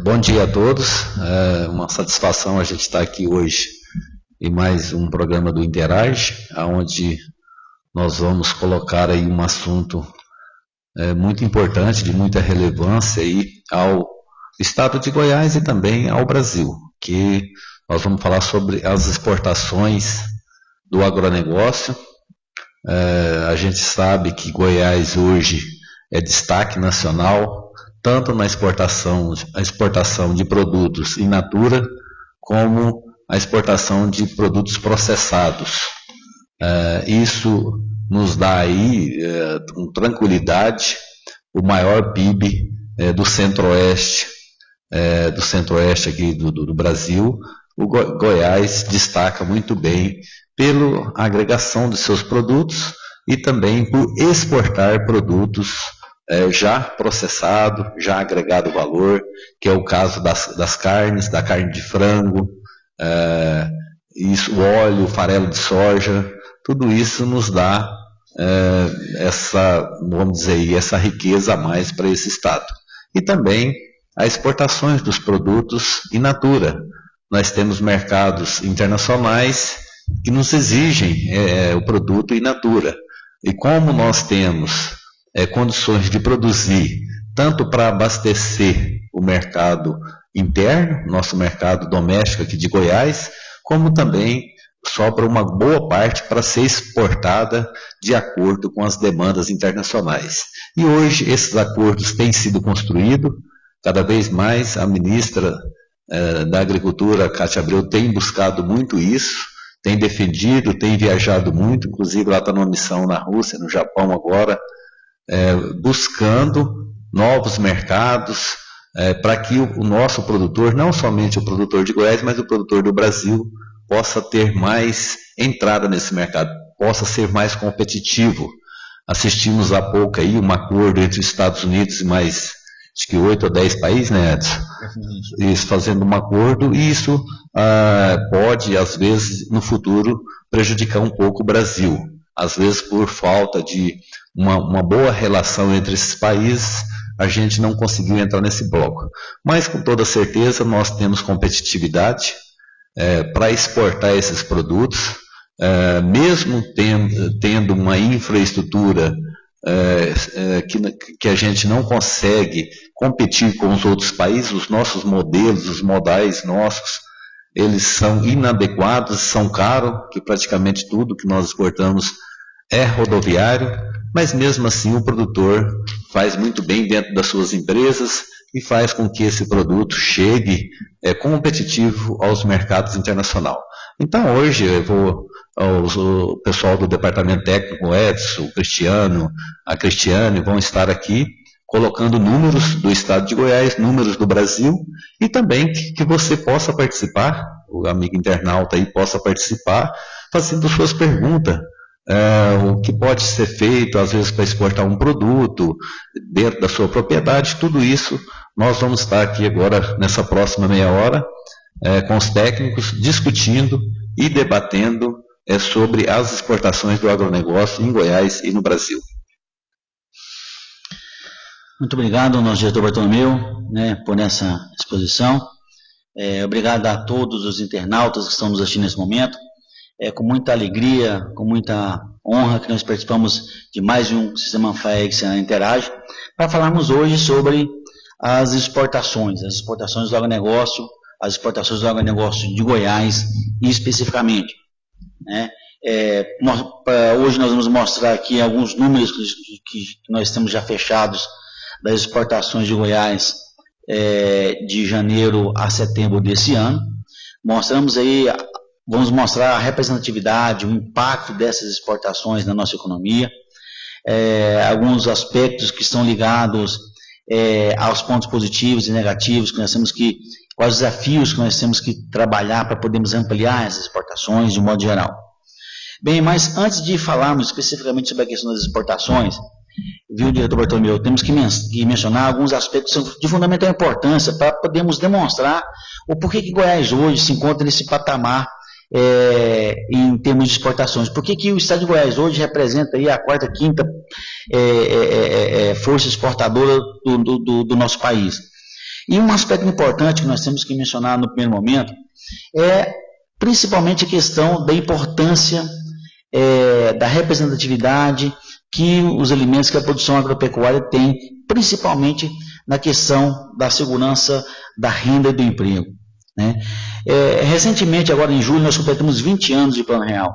Bom dia a todos, uma satisfação a gente estar aqui hoje em mais um programa do Interage, onde nós vamos colocar aí um assunto muito importante, de muita relevância aí ao estado de Goiás e também ao Brasil, que nós vamos falar sobre as exportações do agronegócio. A gente sabe que Goiás hoje é destaque nacional, tanto na exportação de produtos in natura, como a exportação de produtos processados. Isso nos dá aí, com tranquilidade, o maior PIB do centro-oeste aqui do Brasil. O Goiás destaca muito bem pela agregação de seus produtos e também por exportar produtos já processado, já agregado valor, que é o caso das carnes, da carne de frango, o óleo, o farelo de soja, tudo isso nos dá essa riqueza a mais para esse estado. E também as exportações dos produtos in natura. Nós temos mercados internacionais que nos exigem o produto in natura. E como nós temos condições de produzir, tanto para abastecer o mercado interno, nosso mercado doméstico aqui de Goiás, como também sobra uma boa parte para ser exportada de acordo com as demandas internacionais. E hoje esses acordos têm sido construídos, cada vez mais a ministra da Agricultura, Cátia Abreu, tem buscado muito isso, tem defendido, tem viajado muito, inclusive ela está numa missão na Rússia, no Japão agora, buscando novos mercados para que o nosso produtor, não somente o produtor de Goiás, mas o produtor do Brasil, possa ter mais entrada nesse mercado, possa ser mais competitivo. Assistimos há pouco aí um acordo entre os Estados Unidos e mais, acho que 8 ou 10 países, né, Edson? Isso, fazendo um acordo, e isso pode, às vezes, no futuro, prejudicar um pouco o Brasil. Às vezes, por falta de uma boa relação entre esses países, a gente não conseguiu entrar nesse bloco. Mas, com toda certeza, nós temos competitividade para exportar esses produtos, mesmo tendo uma infraestrutura que a gente não consegue competir com os outros países, os nossos modelos, os modais nossos, eles são inadequados, são caros, que praticamente tudo que nós exportamos é rodoviário, mas mesmo assim o produtor faz muito bem dentro das suas empresas e faz com que esse produto chegue competitivo aos mercados internacionais. Então hoje o pessoal do departamento técnico, o Edson, o Cristiano, a Cristiane, vão estar aqui colocando números do estado de Goiás, números do Brasil, e também que você possa participar, o amigo internauta aí possa participar, fazendo suas perguntas. O que pode ser feito, às vezes, para exportar um produto dentro da sua propriedade, tudo isso nós vamos estar aqui agora, nessa próxima meia hora, com os técnicos, discutindo e debatendo sobre as exportações do agronegócio em Goiás e no Brasil. Muito obrigado, nosso diretor Bartolomeu, por essa exposição. Obrigado a todos os internautas que estão nos assistindo nesse momento. Com muita alegria, com muita honra que nós participamos de mais um Sistema FAEG Interage, para falarmos hoje sobre as exportações do agronegócio, as exportações do agronegócio de Goiás, especificamente. Hoje nós vamos mostrar aqui alguns números que nós temos já fechados das exportações de Goiás de janeiro a setembro desse ano. Vamos mostrar a representatividade, o impacto dessas exportações na nossa economia, alguns aspectos que estão ligados aos pontos positivos e negativos, quais os desafios que nós temos que trabalhar para podermos ampliar essas exportações de um modo geral. Bem, mas antes de falarmos especificamente sobre a questão das exportações, viu, diretor Bartolomeu, temos que mencionar alguns aspectos de fundamental importância para podermos demonstrar o porquê que Goiás hoje se encontra nesse patamar em termos de exportações. Por que o estado de Goiás hoje representa aí a quarta, quinta força exportadora do nosso país? E um aspecto importante que nós temos que mencionar no primeiro momento é principalmente a questão da importância da representatividade que os alimentos que a produção agropecuária tem, principalmente na questão da segurança da renda e do emprego, né? Recentemente, agora em julho, nós completamos 20 anos de Plano Real.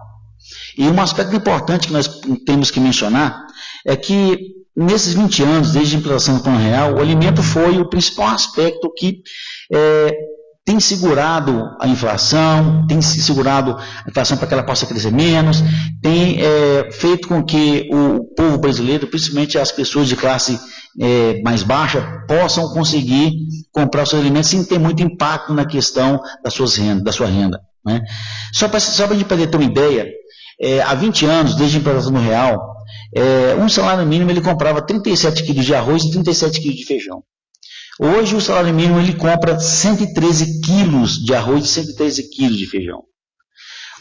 E um aspecto importante que nós temos que mencionar é que nesses 20 anos, desde a implantação do Plano Real, o alimento foi o principal aspecto que tem segurado a inflação, para que ela possa crescer menos, tem feito com que o povo brasileiro, principalmente as pessoas de classe mais baixa, possam conseguir comprar os seus alimentos sem ter muito impacto na questão da sua renda, né? Só para a gente poder ter uma ideia, há 20 anos, desde a implantação do Real, um salário mínimo ele comprava 37 quilos de arroz e 37 quilos de feijão. Hoje o salário mínimo ele compra 113 quilos de arroz e 113 quilos de feijão.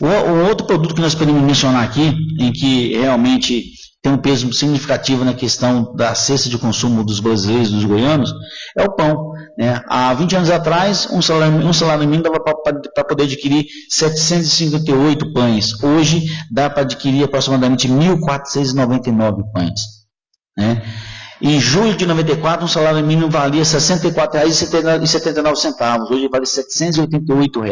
O outro produto que nós podemos mencionar aqui, em que realmente tem um peso significativo na questão da cesta de consumo dos brasileiros e dos goianos, é o pão, né? Há 20 anos atrás, um salário mínimo dava para poder adquirir 758 pães. Hoje dá para adquirir aproximadamente 1.499 pães, né? Em julho de 94, um salário mínimo valia R$ 64,79. Hoje vale R$ 788.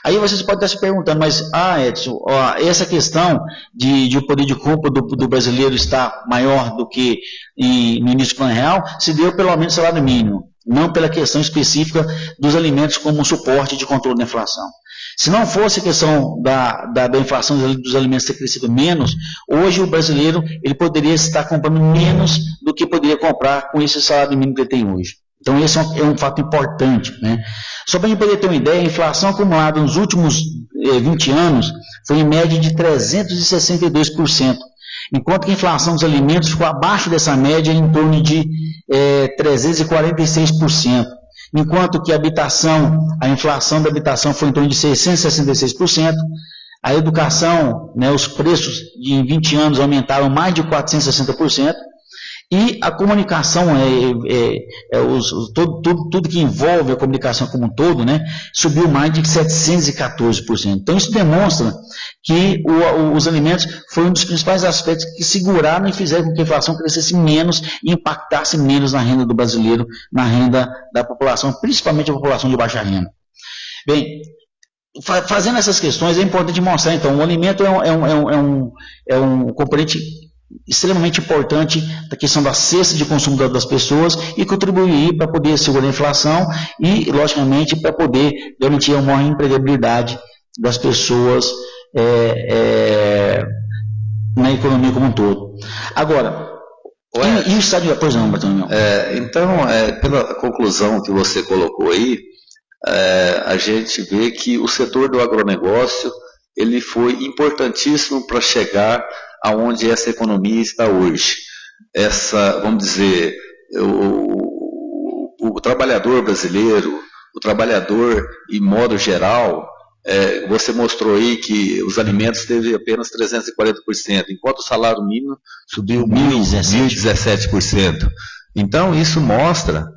Aí vocês podem estar se perguntando, mas, Edson, essa questão de o poder de compra do brasileiro estar maior do que no início do Plano Real, se deu pelo aumento do salário mínimo, não pela questão específica dos alimentos como um suporte de controle da inflação. Se não fosse a questão da inflação dos alimentos ter crescido menos, hoje o brasileiro ele poderia estar comprando menos do que poderia comprar com esse salário mínimo que ele tem hoje. Então esse é um fato importante, né? Só para a gente poder ter uma ideia, a inflação acumulada nos últimos 20 anos foi em média de 362%, enquanto que a inflação dos alimentos ficou abaixo dessa média em torno de 346%. Enquanto que a inflação da habitação foi em torno de 666%, a educação, né, os preços em 20 anos aumentaram mais de 460%, e a comunicação, tudo que envolve a comunicação como um todo, né, subiu mais de 714%. Então isso demonstra que os alimentos foi um dos principais aspectos que seguraram e fizeram com que a inflação crescesse menos e impactasse menos na renda do brasileiro, na renda da população, principalmente a população de baixa renda. Bem, fazendo essas questões é importante mostrar, então, o alimento é um componente extremamente importante da questão da cesta de consumo das pessoas e contribuir para poder segurar a inflação e, logicamente, para poder garantir a maior empregabilidade das pessoas na economia como um todo. Agora, e o estádio... Pois não, Bartolomeu. Então, pela conclusão que você colocou aí, a gente vê que o setor do agronegócio ele foi importantíssimo para chegar aonde essa economia está hoje. Vamos dizer, o trabalhador brasileiro, o trabalhador em modo geral, você mostrou aí que os alimentos teve apenas 340%, enquanto o salário mínimo subiu 1.017%. Então, isso mostra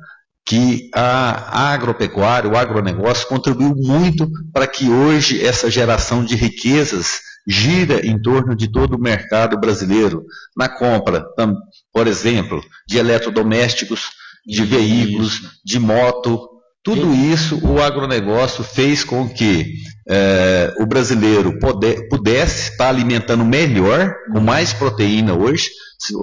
que a agropecuária, o agronegócio contribuiu muito para que hoje essa geração de riquezas gira em torno de todo o mercado brasileiro, na compra, por exemplo, de eletrodomésticos, de veículos, de moto, tudo isso o agronegócio fez com que o brasileiro pudesse estar alimentando melhor, com mais proteína hoje.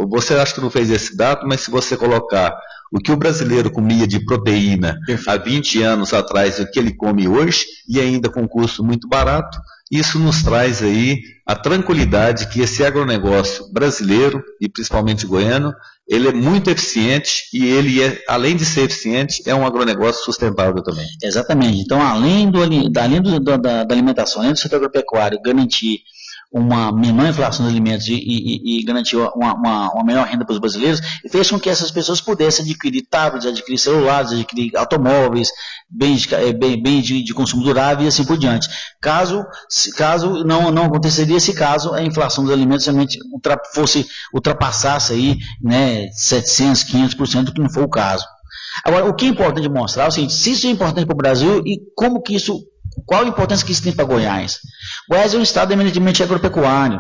Você acha que não fez esse dado, mas se você colocar o que o brasileiro comia de proteína há 20 anos atrás e o que ele come hoje, e ainda com custo muito barato, isso nos traz aí a tranquilidade que esse agronegócio brasileiro, e principalmente goiano, ele é muito eficiente e ele além de ser eficiente, é um agronegócio sustentável também. Exatamente. Então, além da alimentação, além do setor agropecuário garantir uma menor inflação dos alimentos e garantir uma melhor renda para os brasileiros, e fez com que essas pessoas pudessem adquirir tablets, adquirir celulares, adquirir automóveis, bens de consumo durável e assim por diante. Caso não aconteceria se caso a inflação dos alimentos realmente ultrapassasse aí, né, 700%, 500%, que não foi o caso. Agora, o que é importante mostrar é o seguinte, se isso é importante para o Brasil e como que isso, qual a importância que isso tem para Goiás? Goiás é um estado eminentemente agropecuário.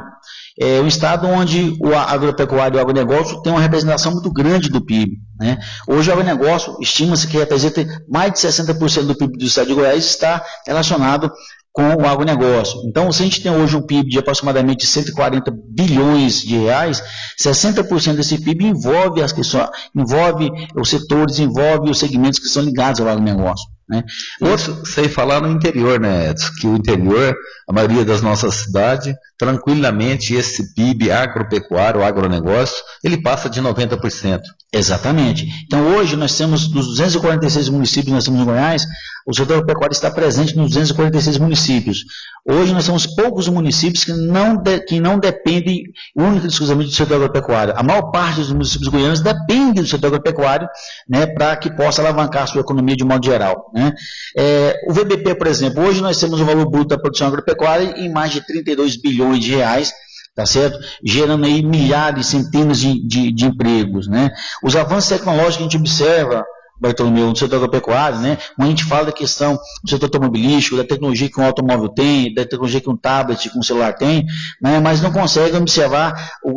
É um estado onde o agropecuário e o agronegócio tem uma representação muito grande do PIB. Né? Hoje o agronegócio estima-se que representa mais de 60% do PIB do estado de Goiás está relacionado com o agronegócio. Então, se a gente tem hoje um PIB de aproximadamente 140 bilhões de reais, 60% desse PIB envolve os setores, envolve os segmentos que são ligados ao agronegócio. Né? Isso sem falar no interior, né, Edson? Que o interior, a maioria das nossas cidades, tranquilamente esse PIB agropecuário, o agronegócio, ele passa de 90%. Exatamente. Então hoje nós temos, dos 246 municípios que nós temos em Goiás, o setor agropecuário está presente nos 246 municípios. Hoje nós temos poucos municípios que não dependem única e exclusivamente do setor agropecuário. A maior parte dos municípios goianos depende do setor agropecuário, né, para que possa alavancar a sua economia de modo geral. Né? O VBP, por exemplo, hoje nós temos um valor bruto da produção agropecuária em mais de 32 bilhões de reais, tá certo? Gerando aí milhares, centenas de empregos, né? Os avanços tecnológicos que a gente observa, Bartolomeu, no setor agropecuário, né? Quando a gente fala da questão do setor automobilístico, da tecnologia que um automóvel tem, da tecnologia que um tablet, que um celular tem, né? Mas não consegue observar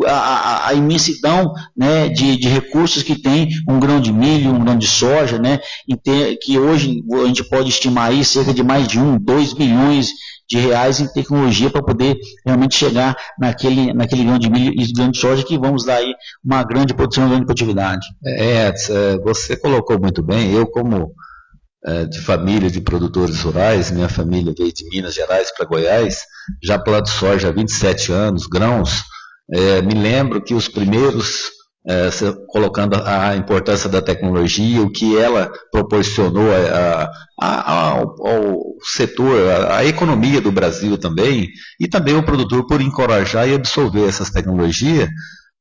a imensidão, né, de recursos que tem um grão de milho, um grão de soja, né? Que hoje a gente pode estimar aí cerca de mais de 2 bilhões de reais em tecnologia para poder realmente chegar naquele grão de milho e grão de soja que vamos dar aí uma grande produção, uma grande produtividade. Você colocou muito bem. Eu, como de família de produtores rurais, minha família veio de Minas Gerais para Goiás, já planto soja há 27 anos, grãos, me lembro que os primeiros, colocando a importância da tecnologia, o que ela proporcionou ao setor, à economia do Brasil também, e também o produtor por encorajar e absorver essas tecnologias.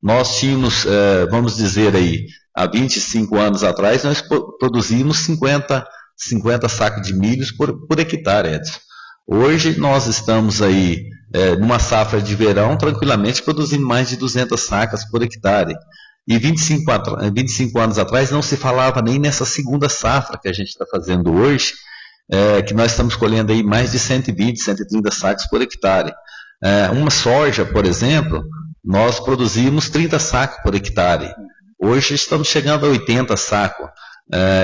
Nós tínhamos, vamos dizer aí, há 25 anos atrás, nós produzimos 50 sacos de milhos por hectare, Edson. Hoje nós estamos aí, numa safra de verão, tranquilamente produzindo mais de 200 sacas por hectare. E 25 anos atrás não se falava nem nessa segunda safra que a gente está fazendo hoje, que nós estamos colhendo aí mais de 120, 130 sacos por hectare. Uma soja, por exemplo, nós produzimos 30 sacos por hectare. Hoje estamos chegando a 80 sacos.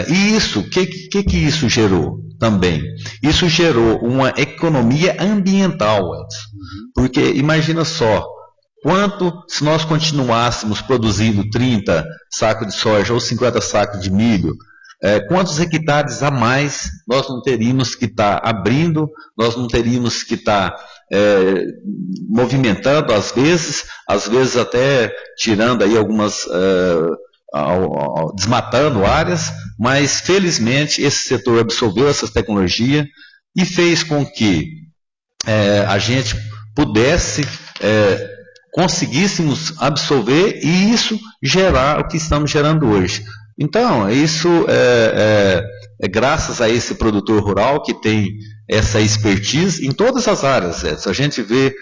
E isso, o que isso gerou também? Isso gerou uma economia ambiental, Edson. Porque imagina só, quanto se nós continuássemos produzindo 30 sacos de soja ou 50 sacos de milho, quantos hectares a mais nós não teríamos que estar abrindo, nós não teríamos que estar movimentando, às vezes até tirando aí algumas, desmatando áreas, mas felizmente esse setor absorveu essa tecnologia e fez com que a gente pudesse conseguíssemos absorver e isso gerar o que estamos gerando hoje. Então, isso é graças a esse produtor rural que tem essa expertise em todas as áreas. A gente vê,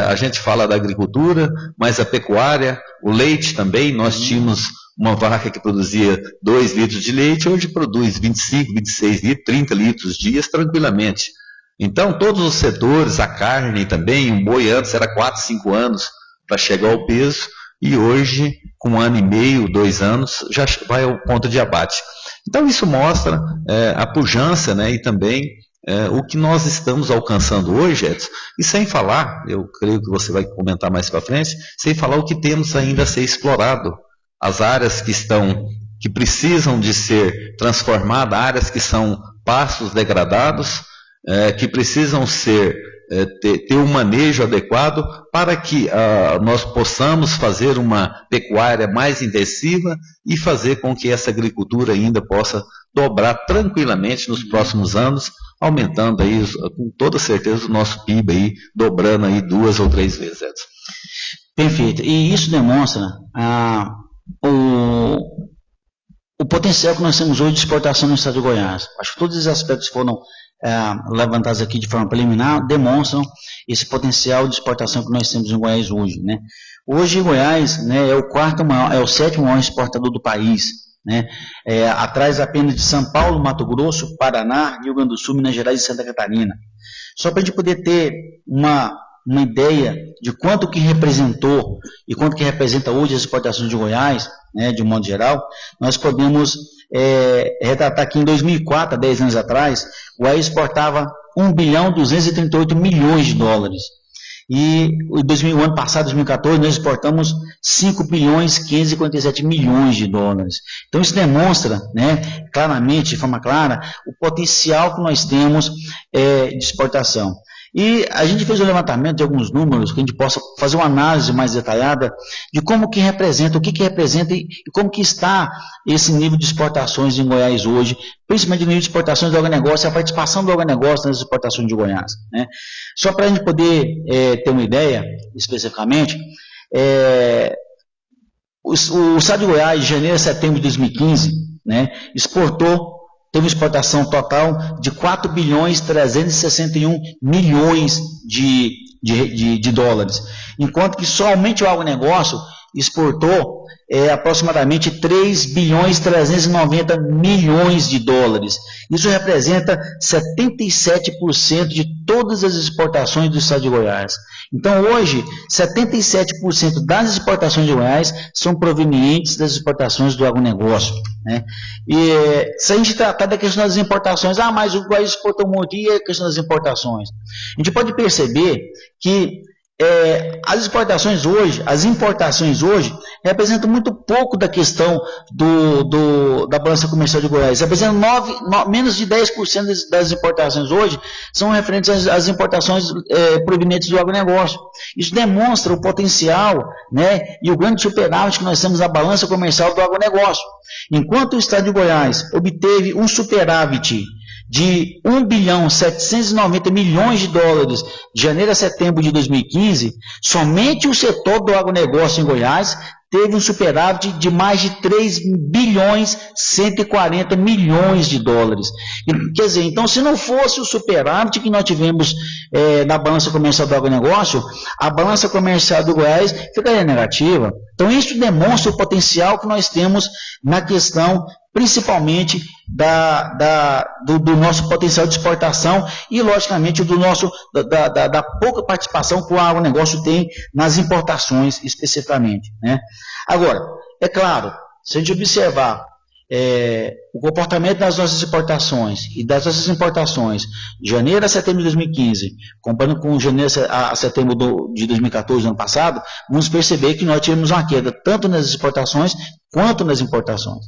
a gente fala da agricultura, mas a pecuária, o leite também, nós tínhamos uma vaca que produzia 2 litros de leite, hoje produz 25, 26 litros, 30 litros dias tranquilamente. Então, todos os setores, a carne também, o boi antes era 4, 5 anos para chegar ao peso, e hoje, com 1 ano e meio, 2 anos, já vai ao ponto de abate. Então, isso mostra a pujança, né, e também o que nós estamos alcançando hoje, Edson, e sem falar, eu creio que você vai comentar mais para frente, sem falar o que temos ainda a ser explorado, as áreas que precisam de ser transformadas, áreas que são pastos degradados, que precisam ter um manejo adequado para que nós possamos fazer uma pecuária mais intensiva e fazer com que essa agricultura ainda possa dobrar tranquilamente nos próximos anos, aumentando aí com toda certeza o nosso PIB aí, dobrando aí 2 ou 3 vezes, Edson. Perfeito. E isso demonstra o potencial que nós temos hoje de exportação no estado de Goiás. Acho que todos os aspectos foram levantados aqui de forma preliminar, demonstram esse potencial de exportação que nós temos em Goiás hoje, né? Hoje Goiás, né, é o 7º maior exportador do país, né? Atrás apenas de São Paulo, Mato Grosso, Paraná, Rio Grande do Sul, Minas Gerais e Santa Catarina. Só para a gente poder ter uma ideia de quanto que representou e quanto que representa hoje as exportações de Goiás, né, de um modo geral, nós podemos retratar que em 2004, há 10 anos atrás, o Goiás exportava 1.238 bilhões de dólares. E o ano passado, 2014, nós exportamos 5.547 bilhões de dólares. Então isso demonstra, né, claramente, de forma clara, o potencial que nós temos de exportação. E a gente fez um levantamento de alguns números que a gente possa fazer uma análise mais detalhada de como que representa, o que representa e como que está esse nível de exportações em Goiás hoje, principalmente o nível de exportações do agronegócio e a participação do agronegócio nas exportações de Goiás, né? Só para a gente poder ter uma ideia, especificamente, o estado de Goiás, de janeiro a setembro de 2015, né, teve uma exportação total de 4.361 milhões de dólares, enquanto que somente o agronegócio exportou aproximadamente 3.390 milhões de dólares. Isso representa 77% de todas as exportações do estado de Goiás. Então, hoje, 77% das exportações de Goiás são provenientes das exportações do agronegócio, né? E se a gente tratar da questão das importações, mas o Goiás exportou muito, e a questão das importações? A gente pode perceber que as importações hoje representam muito pouco da questão da balança comercial de Goiás. Representam menos de 10% das importações hoje são referentes às importações provenientes do agronegócio. Isso demonstra o potencial, né, e o grande superávit que nós temos na balança comercial do agronegócio. Enquanto o estado de Goiás obteve um superávit de 1.790 bilhões de dólares de janeiro a setembro de 2015, somente o setor do agronegócio em Goiás teve um superávit de mais de 3.140 bilhões de dólares. Quer dizer, então, se não fosse o superávit que nós tivemos na balança comercial do agronegócio, a balança comercial do Goiás ficaria negativa. Então, isso demonstra o potencial que nós temos na questão, principalmente do nosso potencial de exportação e, logicamente, da pouca participação que o agronegócio tem nas importações, especificamente, né? Agora, é claro, se a gente observar o comportamento das nossas exportações e das nossas importações de janeiro a setembro de 2015, comparando com janeiro a setembro de 2014, ano passado, vamos perceber que nós tivemos uma queda tanto nas exportações quanto nas importações.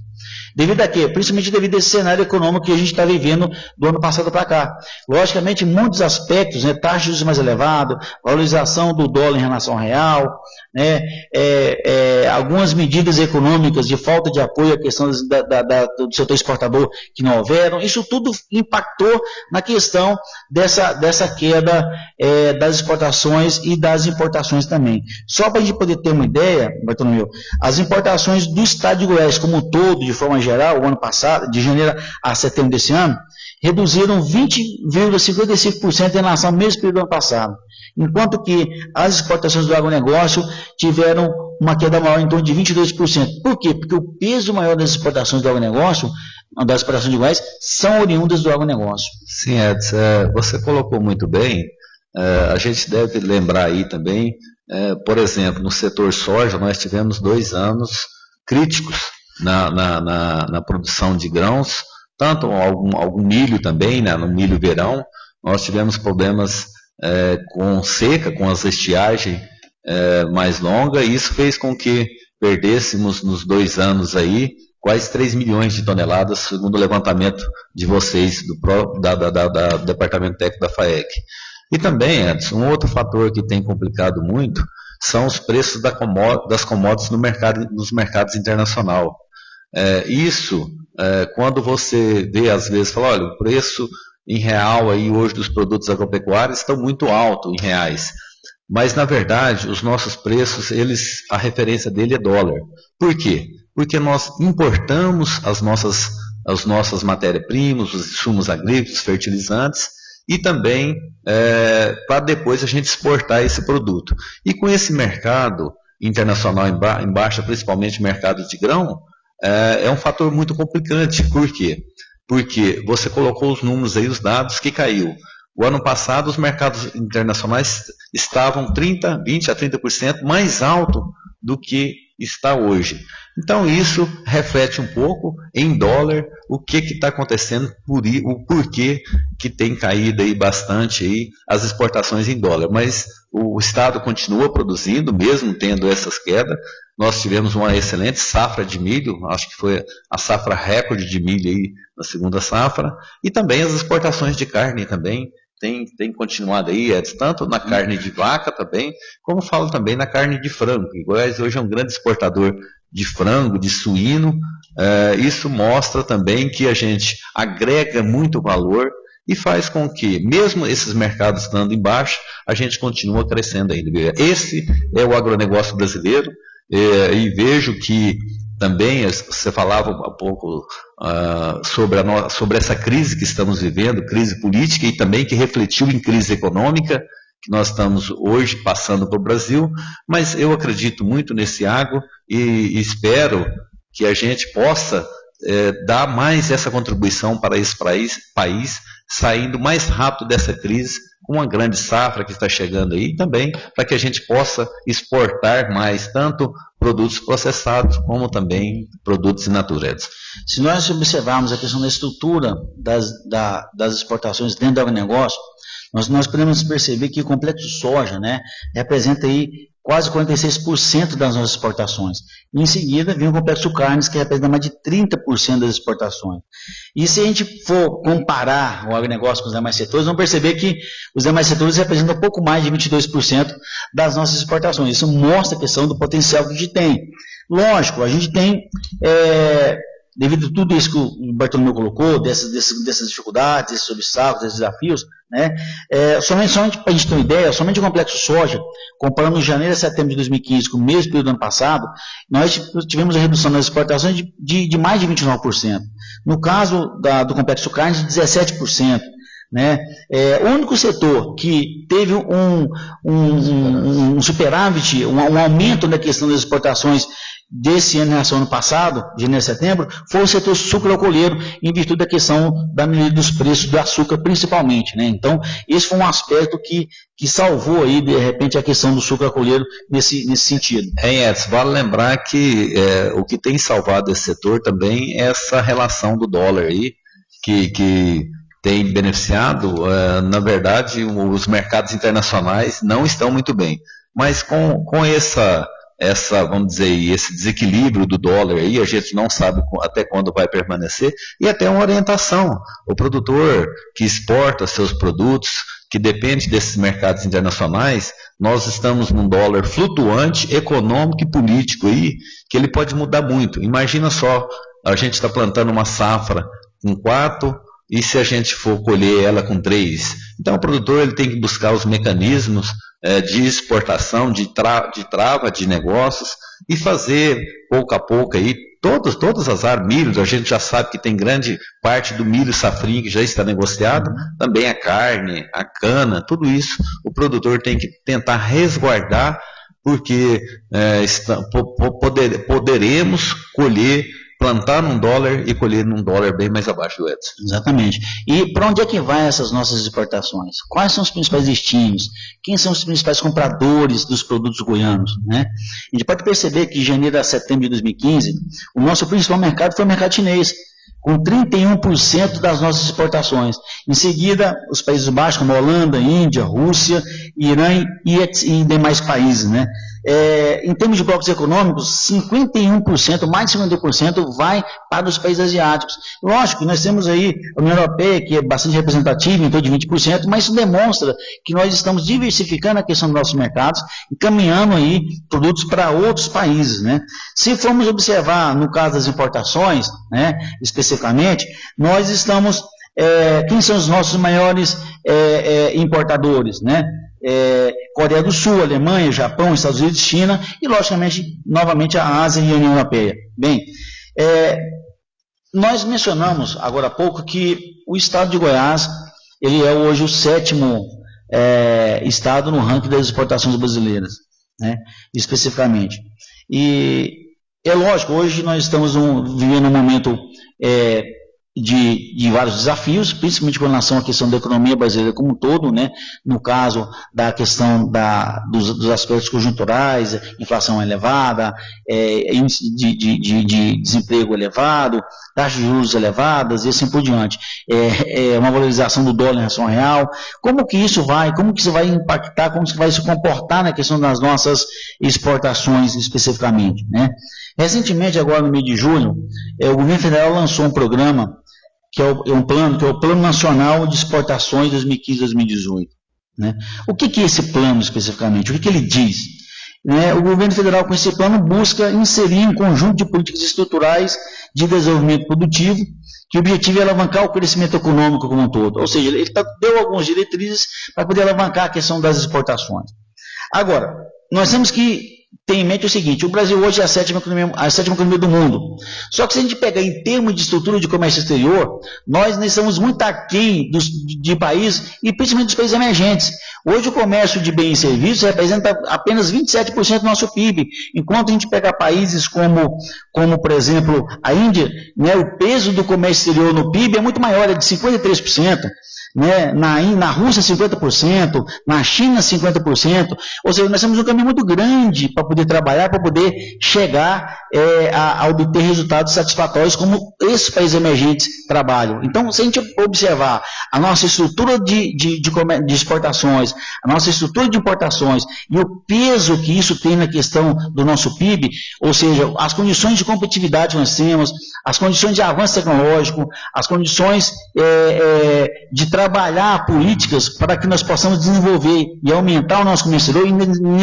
Devido a quê? Principalmente devido a esse cenário econômico que a gente está vivendo do ano passado para cá. Logicamente, em muitos aspectos, né, taxa de juros mais elevada, valorização do dólar em relação ao real, né, algumas medidas econômicas de falta de apoio à questão do setor exportador que não houveram, isso tudo impactou na questão dessa queda das exportações e das importações também. Só para a gente poder ter uma ideia, Bartolomeu, as importações do estado de Goiás como um todo, de forma geral, o ano passado, de janeiro a setembro desse ano, reduziram 20,55% em relação ao mesmo período do ano passado, enquanto que as exportações do agronegócio tiveram uma queda maior em torno de 22%. Por quê? Porque o peso maior das exportações do agronegócio, das exportações de Goiás, são oriundas do agronegócio. Sim, Edson, você colocou muito bem. A gente deve lembrar aí também, por exemplo, no setor soja, nós tivemos 2 anos críticos na produção de grãos, tanto algum milho também, né, no milho verão, nós tivemos problemas com seca, com as estiagens mais longas, e isso fez com que perdêssemos nos 2 anos aí quase 3 milhões de toneladas, segundo o levantamento de vocês, do Departamento Técnico da FAEC. E também, Edson, um outro fator que tem complicado muito são os preços das commodities nos mercados internacionais. Quando você vê, às vezes, fala, olha, o preço em real aí hoje dos produtos agropecuários estão muito alto em reais. Mas, na verdade, os nossos preços, a referência dele é dólar. Por quê? Porque nós importamos as nossas matérias-primas, os insumos agrícolas, fertilizantes, e também para depois a gente exportar esse produto. E com esse mercado internacional em baixa, principalmente mercado de grão, é um fator muito complicante. Por quê? Porque você colocou os números aí, os dados que caiu. O ano passado, os mercados internacionais estavam 20 a 30% mais alto do que está hoje. Então, isso reflete um pouco em dólar o que está acontecendo, o porquê que tem caído aí bastante aí as exportações em dólar. Mas o Estado continua produzindo, mesmo tendo essas quedas. Nós tivemos uma excelente safra de milho, acho que foi a safra recorde de milho aí na segunda safra, e também as exportações de carne também tem continuado aí, tanto na carne de vaca também, como falo também na carne de frango. Goiás hoje é um grande exportador de frango, de suíno. Isso mostra também que a gente agrega muito valor e faz com que, mesmo esses mercados estando em baixa, a gente continua crescendo ainda. Esse é o agronegócio brasileiro, e vejo que também você falava um pouco sobre essa crise que estamos vivendo, crise política, e também que refletiu em crise econômica, que nós estamos hoje passando para o Brasil, mas eu acredito muito nesse agro e espero que a gente possa dar mais essa contribuição para esse país, saindo mais rápido dessa crise, com uma grande safra que está chegando aí, e também para que a gente possa exportar mais, tanto produtos processados, como também produtos in natura. Se nós observarmos a questão da estrutura das exportações dentro do agronegócio, nós podemos perceber que o complexo soja, né, representa aí quase 46% das nossas exportações. E em seguida vem o complexo carnes, que representa mais de 30% das exportações. E se a gente for comparar o agronegócio com os demais setores, vamos perceber que os demais setores representam pouco mais de 22% das nossas exportações. Isso mostra a questão do potencial que a gente tem. Lógico, a gente tem, devido a tudo isso que o Bartolomeu colocou, dessas dificuldades, desses obstáculos, desses desafios, né, somente para a gente ter uma ideia, somente o complexo soja, comparando janeiro a setembro de 2015 com o mesmo período do ano passado, nós tivemos a redução das exportações de mais de 29%. No caso do complexo carne, de 17%. Né? O único setor que teve um superávit, um aumento na questão das exportações desse ano em relação ao ano passado, de janeiro a setembro, foi o setor sucroalcooleiro, em virtude da questão da melhoria dos preços do açúcar, principalmente. Né? Então, esse foi um aspecto que salvou aí, de repente, a questão do sucroalcooleiro nesse sentido. Edson, vale lembrar que o que tem salvado esse setor também é essa relação do dólar aí, que tem beneficiado. Na verdade, os mercados internacionais não estão muito bem, mas com essa, vamos dizer, esse desequilíbrio do dólar aí, a gente não sabe até quando vai permanecer, e até uma orientação. O produtor que exporta seus produtos, que depende desses mercados internacionais, nós estamos num dólar flutuante, econômico e político aí, que ele pode mudar muito. Imagina só, a gente está plantando uma safra com 4, e se a gente for colher ela com 3? Então o produtor ele tem que buscar os mecanismos de exportação, de trava de negócios, e fazer pouco a pouco aí, todas as áreas, milho, a gente já sabe que tem grande parte do milho safrinha que já está negociado, também a carne, a cana, tudo isso o produtor tem que tentar resguardar, porque poderemos colher, plantar num dólar e colher num dólar bem mais abaixo do Edson. Exatamente. E para onde é que vai essas nossas exportações? Quais são os principais destinos? Quem são os principais compradores dos produtos goianos? Né? A gente pode perceber que de janeiro a setembro de 2015, o nosso principal mercado foi o mercado chinês, com 31% das nossas exportações. Em seguida, os Países Baixos, como Holanda, Índia, Rússia, Irã e demais países. Né? Em termos de blocos econômicos, 51%, mais de 50% vai para os países asiáticos. Lógico que nós temos aí a União Europeia, que é bastante representativa, em torno de 20%, mas isso demonstra que nós estamos diversificando a questão dos nossos mercados e caminhando aí produtos para outros países. Né? Se formos observar no caso das importações, né, especificamente, nós estamos, quem são os nossos maiores importadores, né? Coreia do Sul, Alemanha, Japão, Estados Unidos, China e, logicamente, novamente a Ásia e a União Europeia. Bem, nós mencionamos agora há pouco que o estado de Goiás, ele é hoje o 7º estado no ranking das exportações brasileiras, né, especificamente. E É lógico, hoje nós estamos vivendo um momento de vários desafios, principalmente com relação à questão da economia brasileira como um todo, né? No caso da questão dos aspectos conjunturais, inflação elevada, índice de desemprego elevado, taxas de juros elevadas e assim por diante. Uma valorização do dólar em relação ao real. Como que isso vai impactar, como que vai se comportar na questão das nossas exportações especificamente, né? Recentemente, agora no mês de julho, o governo federal lançou um programa que é o Plano Nacional de Exportações 2015-2018. Né? O que é esse plano especificamente? O que ele diz? O governo federal, com esse plano, busca inserir um conjunto de políticas estruturais de desenvolvimento produtivo, que o objetivo é alavancar o crescimento econômico como um todo. Ou seja, ele deu algumas diretrizes para poder alavancar a questão das exportações. Agora, nós temos que ter em mente o seguinte: o Brasil hoje é a sétima economia do mundo. Só que se a gente pegar em termos de estrutura de comércio exterior, nós estamos muito aquém de países, e principalmente dos países emergentes. Hoje o comércio de bens e serviços representa apenas 27% do nosso PIB, enquanto a gente pega países como por exemplo, a Índia, né, o peso do comércio exterior no PIB é muito maior, é de 53%. Né, na Rússia 50%, na China 50%, ou seja, nós temos um caminho muito grande para poder trabalhar, para poder chegar a obter resultados satisfatórios como esses países emergentes trabalham. Então, se a gente observar a nossa estrutura de exportações, a nossa estrutura de importações e o peso que isso tem na questão do nosso PIB, ou seja, as condições de competitividade que nós temos, as condições de avanço tecnológico, as condições de trabalhar políticas para que nós possamos desenvolver e aumentar o nosso comércio exterior, e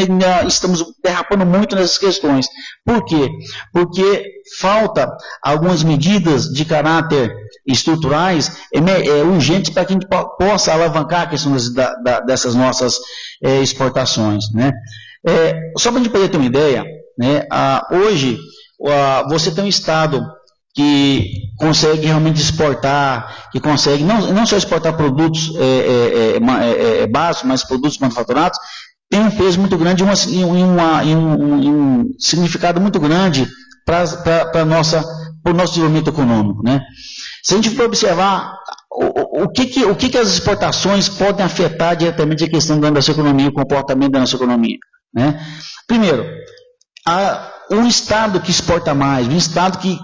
ainda estamos derrapando muito nessas questões. Por quê? Porque falta algumas medidas de caráter estruturais urgentes para que a gente possa alavancar a questão dessas nossas exportações. Né? Só para a gente poder ter uma ideia, né, hoje você tem um Estado que consegue realmente exportar, que consegue não só exportar produtos básicos, mas produtos manufaturados, tem um peso muito grande e um significado muito grande para o nosso desenvolvimento econômico. Né? Se a gente for observar o que as exportações podem afetar diretamente a questão da nossa economia, o comportamento da nossa economia. Né? Primeiro, um Estado que exporta mais, um Estado que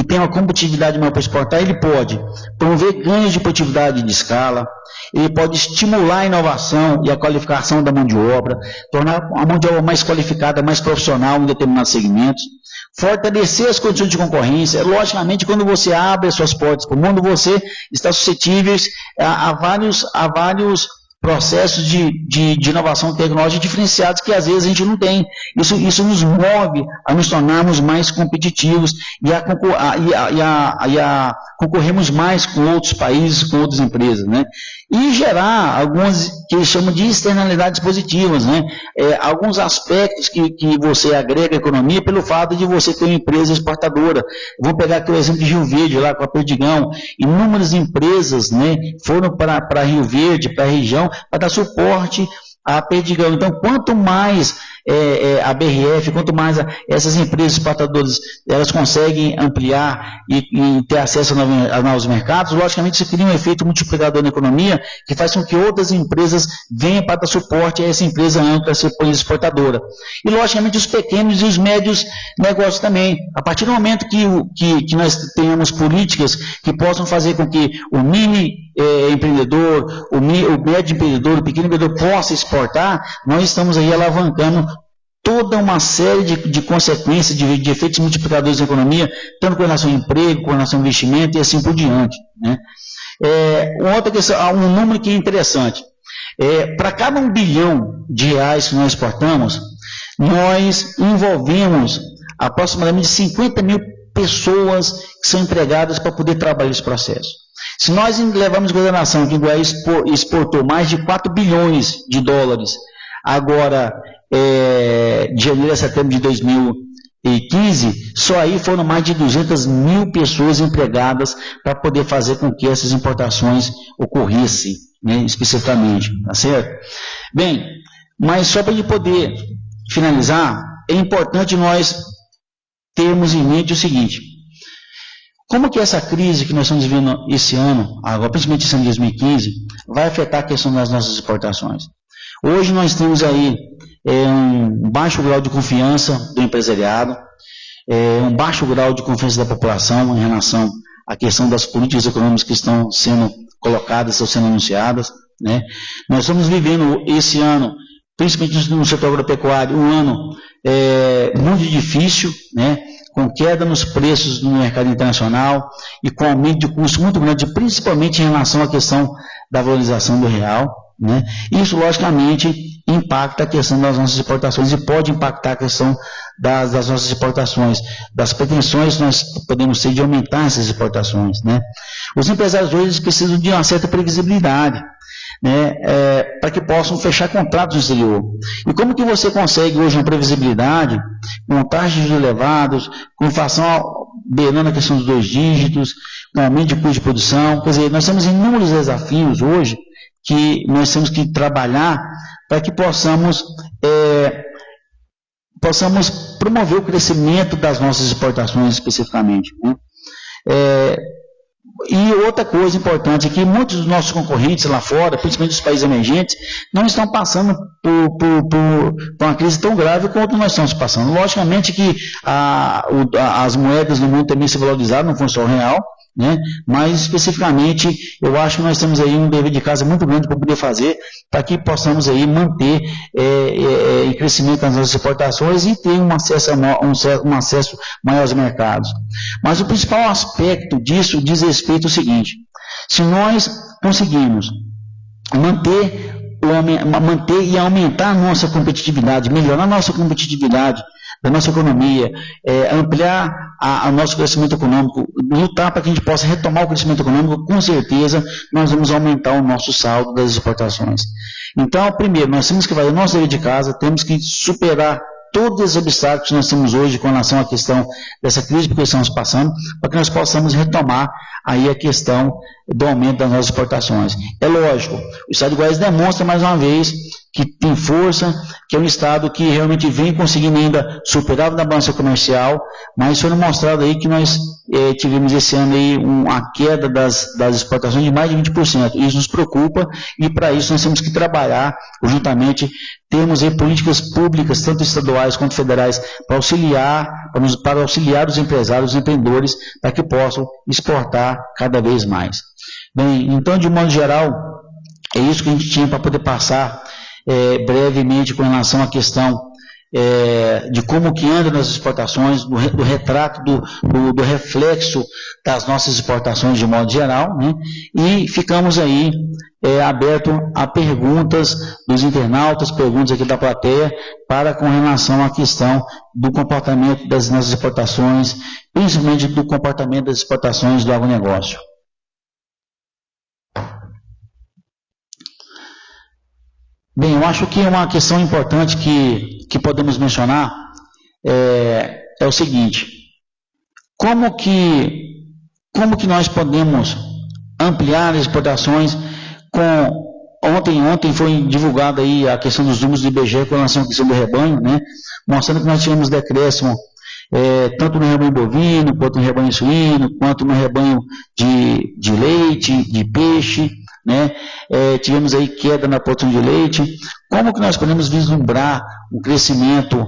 tem uma competitividade maior para exportar, ele pode promover ganhos de produtividade de escala, ele pode estimular a inovação e a qualificação da mão de obra, tornar a mão de obra mais qualificada, mais profissional em determinados segmentos, fortalecer as condições de concorrência. Logicamente, quando você abre as suas portas para o mundo, você está suscetível a vários processos de inovação tecnológica diferenciados que às vezes a gente não tem. Isso nos move a nos tornarmos mais competitivos e a concorrermos mais com outros países, com outras empresas, né? E gerar algumas que eles chamam de externalidades positivas, né? Alguns aspectos que você agrega à economia pelo fato de você ter uma empresa exportadora. Vamos pegar aqui o exemplo de Rio Verde, lá com a Perdigão. Inúmeras empresas, né, foram para Rio Verde, para a região, para dar suporte à Perdigão. Então, quanto mais a BRF, quanto mais essas empresas exportadoras elas conseguem ampliar e ter acesso a novos mercados, logicamente isso cria um efeito multiplicador na economia que faz com que outras empresas venham para dar suporte a essa empresa ampla, essa exportadora. E logicamente os pequenos e os médios negócios também. A partir do momento que nós tenhamos políticas que possam fazer com que o mini empreendedor, o médio empreendedor, o pequeno empreendedor possa exportar, nós estamos aí alavancando toda uma série de consequências, de efeitos multiplicadores na economia, tanto com relação ao emprego, com relação ao investimento e assim por diante. Né? Outra questão, um número que é interessante. Para cada R$1 bilhão que nós exportamos, nós envolvemos aproximadamente 50 mil pessoas que são empregadas para poder trabalhar esse processo. Se nós levamos em consideração que o Goiás exportou mais de 4 bilhões de dólares, agora, de janeiro a setembro de 2015, só aí foram mais de 200 mil pessoas empregadas para poder fazer com que essas importações ocorressem, né, especificamente, tá certo? Bem, mas só para a gente poder finalizar, é importante nós termos em mente o seguinte: como que essa crise que nós estamos vivendo esse ano, agora, principalmente esse ano de 2015, vai afetar a questão das nossas exportações? Hoje nós temos aí um baixo grau de confiança do empresariado, um baixo grau de confiança da população em relação à questão das políticas econômicas que estão sendo colocadas, estão sendo anunciadas, né? Nós estamos vivendo esse ano, principalmente no setor agropecuário, um ano muito difícil, né? Com queda nos preços no mercado internacional e com aumento de custo muito grande, principalmente em relação à questão da valorização do real, né? Isso, logicamente, impacta a questão das nossas exportações e pode impactar a questão das nossas exportações, das pretensões que nós podemos ter de aumentar essas exportações, né? Os empresários hoje precisam de uma certa previsibilidade, né, para que possam fechar contratos no exterior. E como que você consegue hoje uma previsibilidade com taxas de elevados, com inflação beirando a questão dos 2 dígitos, com aumento de custo de produção? Quer dizer, nós temos inúmeros desafios hoje que nós temos que trabalhar para que possamos promover o crescimento das nossas exportações especificamente, né? E outra coisa importante é que muitos dos nossos concorrentes lá fora, principalmente dos países emergentes, não estão passando por uma crise tão grave quanto nós estamos passando. Logicamente que as moedas no mundo também se valorizaram, não foi só o real, né? Mas especificamente eu acho que nós temos aí um dever de casa muito grande para poder fazer, para que possamos aí manter em crescimento nas nossas exportações e ter um acesso maior aos mercados. Mas o principal aspecto disso diz respeito ao seguinte: se nós conseguirmos manter e aumentar a nossa competitividade, melhorar a nossa competitividade da nossa economia, ampliar o nosso crescimento econômico, lutar para que a gente possa retomar o crescimento econômico, com certeza nós vamos aumentar o nosso saldo das exportações. Então, primeiro, nós temos que fazer o nosso dever de casa, temos que superar todos os obstáculos que nós temos hoje com relação à questão dessa crise que estamos passando, para que nós possamos retomar aí a questão do aumento das nossas exportações. É lógico, o Estado de Goiás demonstra mais uma vez que tem força, que é um Estado que realmente vem conseguindo ainda superar na balança comercial, mas foi mostrado aí que nós tivemos esse ano aí uma queda das exportações de mais de 20%. Isso nos preocupa e para isso nós temos que trabalhar conjuntamente, temos aí políticas públicas, tanto estaduais quanto federais, para auxiliar os empresários, os empreendedores, para que possam exportar cada vez mais. Bem, então, de modo geral, é isso que a gente tinha para poder passar brevemente com relação à questão de como que anda nas exportações, do retrato, do reflexo das nossas exportações de modo geral, né? E ficamos aí aberto a perguntas dos internautas, perguntas aqui da plateia, com relação à questão do comportamento das nossas exportações, principalmente do comportamento das exportações do agronegócio. Bem, eu acho que uma questão importante que podemos mencionar é o seguinte: como que nós podemos ampliar as exportações Ontem foi divulgada aí a questão dos números do IBGE com relação à questão do rebanho, né? Mostrando que nós tivemos decréscimo tanto no rebanho bovino, quanto no rebanho suíno, quanto no rebanho de leite, de peixe, né? Tivemos aí queda na produção de leite. Como que nós podemos vislumbrar um crescimento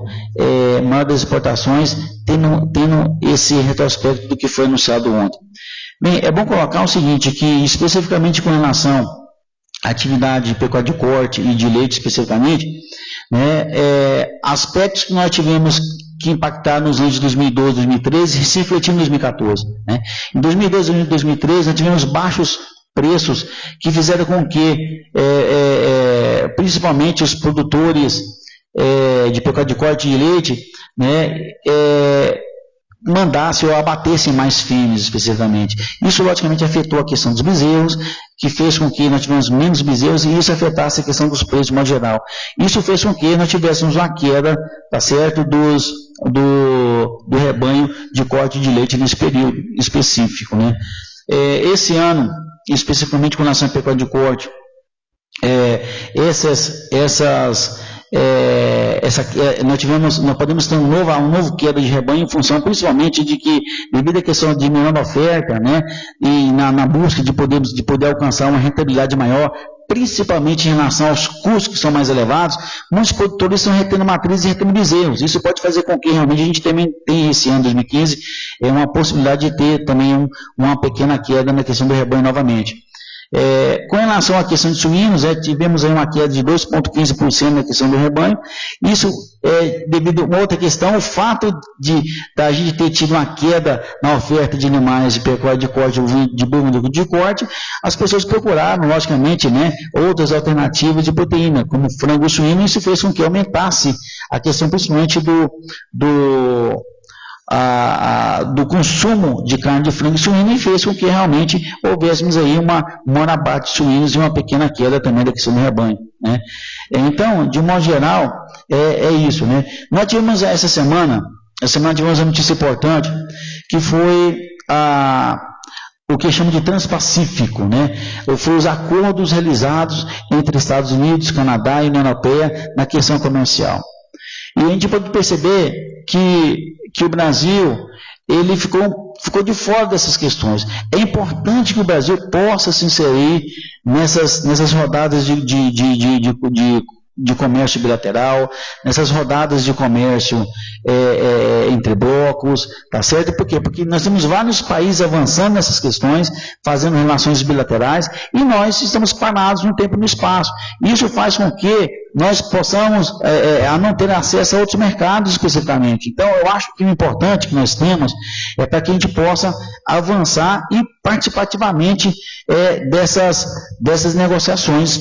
maior das exportações, tendo esse retrospecto do que foi anunciado ontem? Bem, é bom colocar o seguinte, que especificamente com relação à atividade de pecuária de corte e de leite especificamente, né, aspectos que nós tivemos que impactar nos anos de 2012 e 2013 se refletiram em 2014. Né? Em 2012 e 2013 nós tivemos baixos preços que fizeram com que, principalmente os produtores de pecuária de corte de leite, né, mandassem ou abatessem mais fêmeas especificamente. Isso logicamente afetou a questão dos bezerros, que fez com que nós tivéssemos menos bezerros e isso afetasse a questão dos preços de modo geral. Isso fez com que nós tivéssemos uma queda, tá certo, do rebanho de corte de leite nesse período específico, né? Esse ano, especificamente com relação à pecuária de corte, essas nós podemos ter um novo queda de rebanho em função principalmente de que, devido à questão de menor oferta, né, e na busca de poder alcançar uma rentabilidade maior, principalmente em relação aos custos que são mais elevados, muitos produtores estão retendo matrizes e retendo bezerros. Isso pode fazer com que realmente a gente também tenha esse ano 2015 uma possibilidade de ter também uma pequena queda na questão do rebanho novamente. Com relação à questão de suínos, tivemos aí uma queda de 2,15% na questão do rebanho. Isso devido a uma outra questão, o fato da gente ter tido uma queda na oferta de animais de pecuária de corte, de bovino de corte, as pessoas procuraram, logicamente, né, outras alternativas de proteína, como frango e suíno, e isso fez com que aumentasse a questão principalmente do consumo de carne de frango e suíno, e fez com que realmente houvéssemos aí um abate de suínos e uma pequena queda também da questão do rebanho, né? Então, de um modo geral, é isso, né? Nós tivemos essa semana tivemos uma notícia importante, que foi o que chama de Transpacífico, né? Foi os acordos realizados entre Estados Unidos, Canadá e União Europeia na questão comercial. E a gente pode perceber que o Brasil, ele ficou de fora dessas questões. É importante que o Brasil possa se inserir nessas rodadas de comércio bilateral, nessas rodadas de comércio entre blocos, tá certo? Por quê? Porque nós temos vários países avançando nessas questões, fazendo relações bilaterais, e nós estamos parados no tempo e no espaço. Isso faz com que nós possamos não ter acesso a outros mercados especificamente. Então, eu acho que o importante que nós temos é para que a gente possa avançar e participativamente dessas negociações,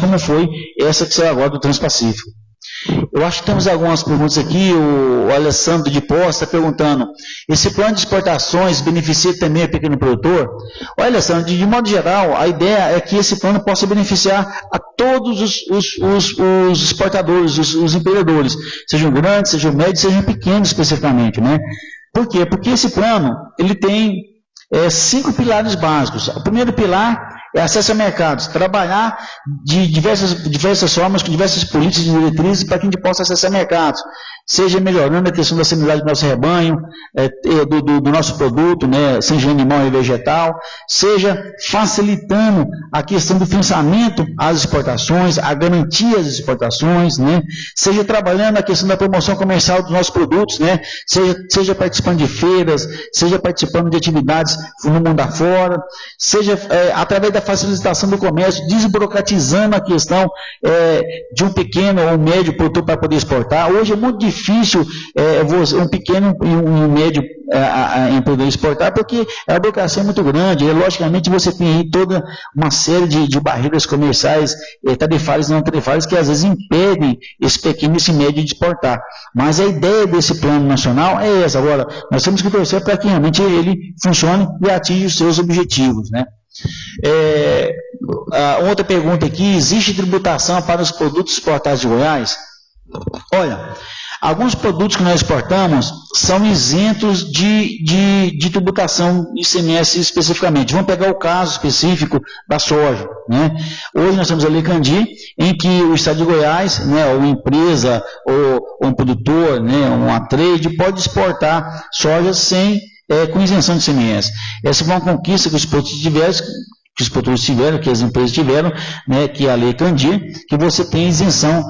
como foi essa que saiu agora do Transpacífico. Eu acho que temos algumas perguntas aqui. O Alessandro de Poça está perguntando: esse plano de exportações beneficia também o pequeno produtor? Olha, Alessandro, de modo geral, a ideia é que esse plano possa beneficiar a todos os exportadores, os empreendedores, sejam grandes, sejam médios, sejam pequenos especificamente, né? Por quê? Porque esse plano, ele tem 5 pilares básicos. O primeiro pilar é acesso a mercados, trabalhar de diversas formas, com diversas políticas e diretrizes para que a gente possa acessar mercados, seja melhorando a questão da sanidade do nosso rebanho, do nosso produto, né, seja animal e vegetal, seja facilitando a questão do financiamento às exportações, a garantia às exportações, né, seja trabalhando a questão da promoção comercial dos nossos produtos, né, seja participando de feiras, seja participando de atividades no mundo afora, seja através da facilitação do comércio, desburocratizando a questão de um pequeno ou um médio produtor para poder exportar. Hoje é muito difícil um pequeno e um médio empreendedor exportar, porque a burocracia é muito grande, e logicamente você tem aí toda uma série de barreiras comerciais, tarifárias e não tarifárias, que às vezes impedem esse pequeno e esse médio de exportar. Mas a ideia desse plano nacional é essa. Agora, nós temos que torcer para que realmente ele funcione e atinja os seus objetivos, né? Outra pergunta aqui: existe tributação para os produtos exportados de Goiás? Olha, alguns produtos que nós exportamos são isentos de tributação de ICMS especificamente. Vamos pegar o caso específico da soja, né? Hoje nós temos a Lei Candir, em que o Estado de Goiás, né, ou uma empresa, ou um produtor, né, uma trade, pode exportar soja com isenção de ICMS. Essa foi uma conquista que os produtores tiveram, que as empresas tiveram, né, que é a Lei Candir, que você tem isenção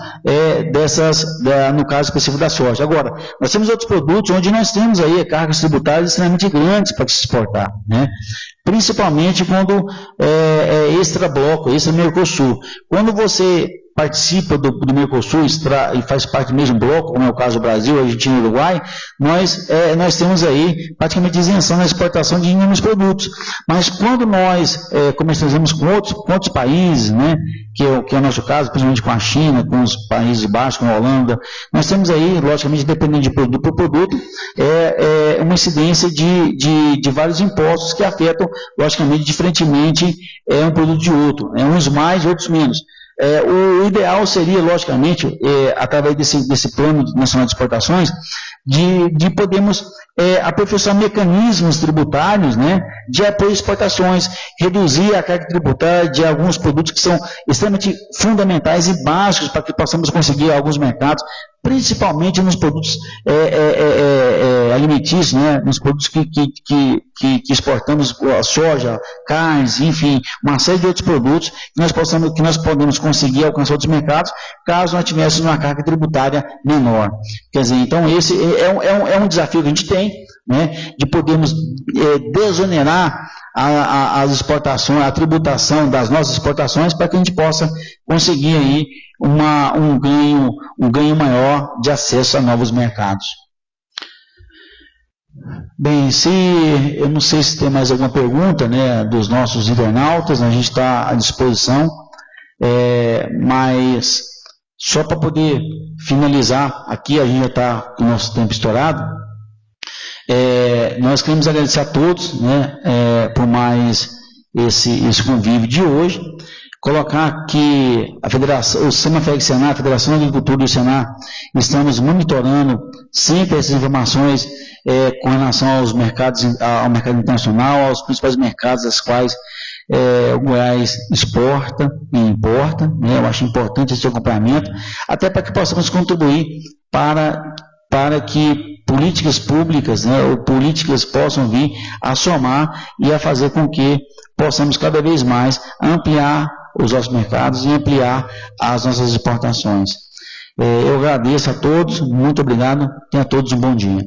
no caso específico da soja. Agora, nós temos outros produtos onde nós temos aí cargas tributárias extremamente grandes para se exportar, né? Principalmente quando é extra-bloco, extra-Mercosul. Quando você participa do Mercosul e faz parte do mesmo bloco, como é o caso do Brasil, Argentina e Uruguai, nós temos aí praticamente isenção na exportação de inúmeros produtos. Mas quando nós comercializamos com outros países, né, que é o nosso caso, principalmente com a China, com os países baixos, com a Holanda, nós temos aí, logicamente, dependendo de produto por produto, uma incidência de vários impostos que afetam, logicamente, diferentemente um produto de outro, uns mais, outros menos. O ideal seria, logicamente, através desse Plano Nacional de Exportações, de podermos aperfeiçoar mecanismos tributários, né, de apoio às exportações, reduzir a carga tributária de alguns produtos que são extremamente fundamentais e básicos para que possamos conseguir alguns mercados, principalmente nos produtos alimentícios, né, nos produtos que exportamos, soja, carnes, enfim, uma série de outros produtos que nós podemos conseguir alcançar outros mercados, caso nós tivéssemos uma carga tributária menor. Quer dizer, então esse é um desafio que a gente tem, né, de podermos desonerar as exportações, a tributação das nossas exportações, para que a gente possa conseguir aí um ganho maior de acesso a novos mercados. Bem, eu não sei se tem mais alguma pergunta, né, dos nossos internautas, a gente está à disposição, mas só para poder finalizar, aqui a gente já está com o nosso tempo estourado, nós queremos agradecer a todos, né, por mais esse convívio de hoje, colocar que o SEMAFEG Senar, a Federação de Agricultura do Senar, estamos monitorando sempre essas informações com relação aos mercados, ao mercado internacional, aos principais mercados das quais o Goiás exporta e importa, né? Eu acho importante esse acompanhamento, até para que possamos contribuir para que políticas públicas, né, ou políticas possam vir a somar e a fazer com que possamos cada vez mais ampliar os nossos mercados e ampliar as nossas exportações. Eu agradeço a todos, muito obrigado, tenham todos um bom dia.